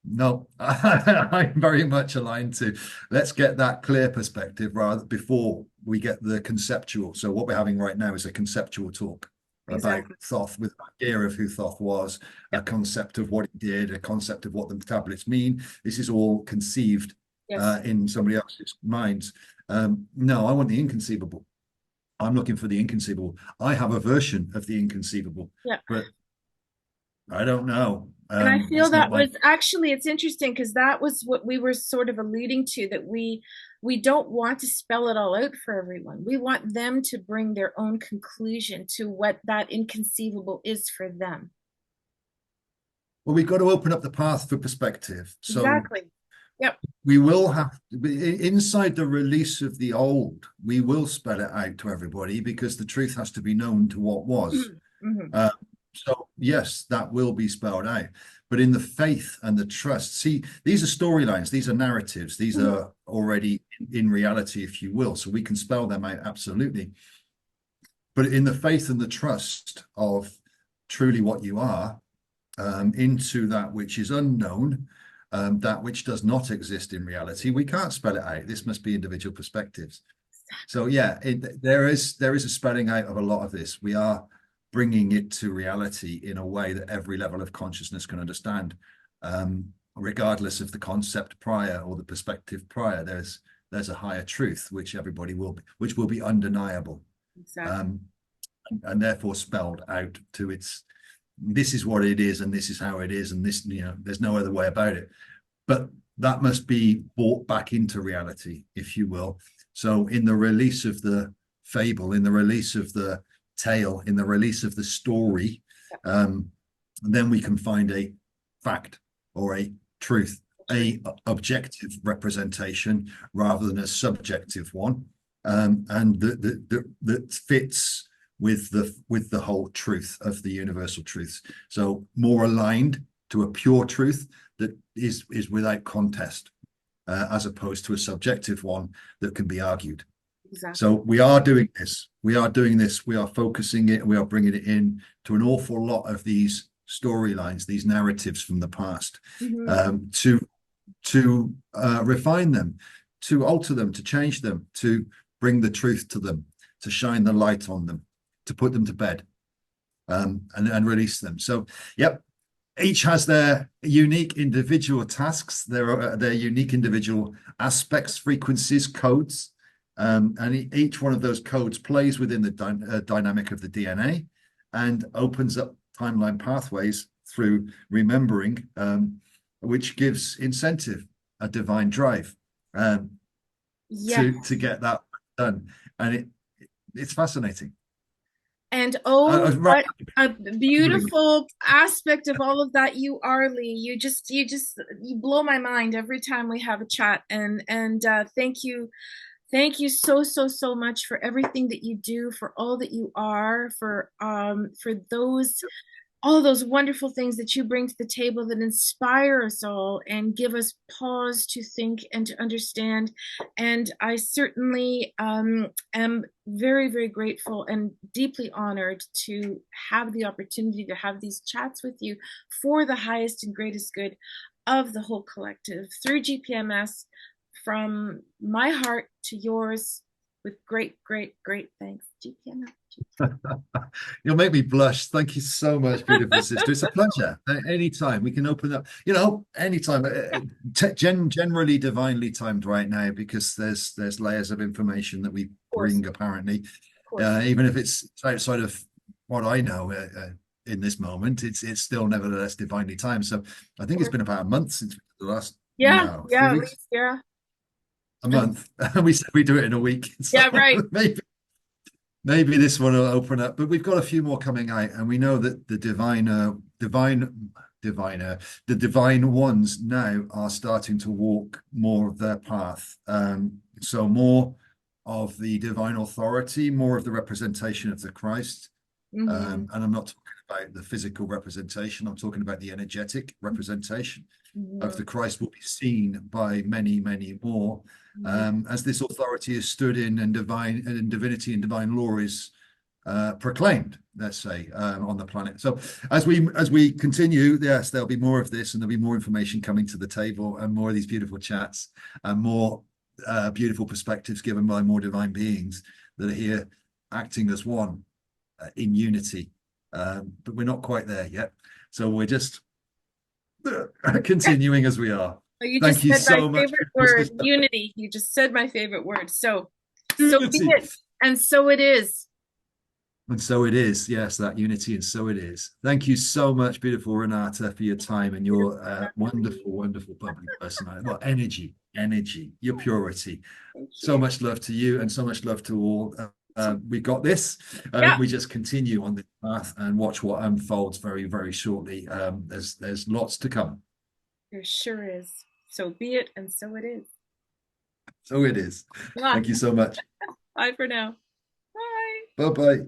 no, I'm very much aligned to let's get that clear perspective rather before we get the conceptual. So what we're having right now is a conceptual talk about Exactly. Thoth with an idea of who Thoth was, a Yep. concept of what it did, a concept of what the tablets mean. This is all conceived Yes. in somebody else's minds. No, I want the inconceivable. I'm looking for the inconceivable. I have a version of the inconceivable, Yeah. but I don't know. And I feel It's not that my. was actually, it's interesting because that was what we were sort of alluding to, that we don't want to spell it all out for everyone. We want them to bring their own conclusion to what that inconceivable is for them. Well, we've got to open up the path for perspective. So Exactly. Yep. we will have to be inside the release of the old, we will spell it out to everybody because the truth has to be known to what was. Hmm. Uh, so yes, that will be spelled out. But in the faith and the trust, see, these are storylines, these are narratives, these Hmm. are already in reality, if you will. So we can spell them out absolutely. But in the faith and the trust of truly what you are, into that which is unknown, that which does not exist in reality. We can't spell it out. This must be individual perspectives. So yeah, there is a spelling out of a lot of this. We are bringing it to reality in a way that every level of consciousness can understand. regardless of the concept prior or the perspective prior, there's a higher truth which everybody which will be undeniable, Exactly. and therefore spelled out to its, this is what it is and this is how it is, and this, there's no other way about it. But that must be brought back into reality, if you will. So in the release of the fable, in the release of the tale, in the release of the story, then we can find a fact or a truth, a objective representation rather than a subjective one, and that fits with the whole truth of the universal truths. So more aligned to a pure truth that is without contest, as opposed to a subjective one that can be argued. Exactly. So we are doing this. We are focusing it. We are bringing it in to an awful lot of these storylines, these narratives from the past, to refine them, to alter them, to change them, to bring the truth to them, to shine the light on them, to put them to bed, and release them. So, yep. Each has their unique individual tasks, their unique individual aspects, frequencies, codes, and each one of those codes plays within the dynamic of the DNA and opens up timeline pathways through remembering, which gives incentive, a divine drive, to get that done. And it's fascinating. And what a beautiful aspect of all of that you are, Lee. You blow my mind every time we have a chat. And thank you so much for everything that you do, for all that you are, for all of those wonderful things that you bring to the table that inspire us all and give us pause to think and to understand. And I certainly am very, very grateful and deeply honored to have the opportunity to have these chats with you for the highest and greatest good of the whole collective through GPMS, from my heart to yours, with great, great, great thanks. GPMS. You'll make me blush. Thank you so much, beautiful sister. It's a pleasure. Anytime we can open up, anytime. Generally divinely timed right now, because there's layers of information that we bring, apparently, even if it's outside of what I know in this moment, it's still nevertheless divinely timed. So I think it's been about a month since the last. Yeah, at least, a month. We said we do it in a week. So yeah, right. Maybe this one will open up, but we've got a few more coming out, and we know that the divine ones now are starting to walk more of their path. So more of the divine authority, more of the representation of the Christ. And I'm not talking about the physical representation. I'm talking about the energetic representation of the Christ will be seen by many, many more. As this authority is stood in, and divinity and divine law is proclaimed, let's say, on the planet. So as we continue, yes, there'll be more of this, and there'll be more information coming to the table, and more of these beautiful chats, and more beautiful perspectives given by more divine beings that are here acting as one, in unity. But we're not quite there yet. So we're just continuing as we are. Thank you so much. Favorite word, unity. You just said my favorite word. So be it, and so it is. And so it is. Yes, that unity, and so it is. Thank you so much, beautiful Renata, for your time and your wonderful, wonderful public personality. Well, energy, your purity. So much love to you, and so much love to all. We got this. We just continue on this path and watch what unfolds very, very shortly. There's lots to come. There sure is. So be it, and so it is. So it is. Thank you so much. Bye for now. Bye. Bye-bye.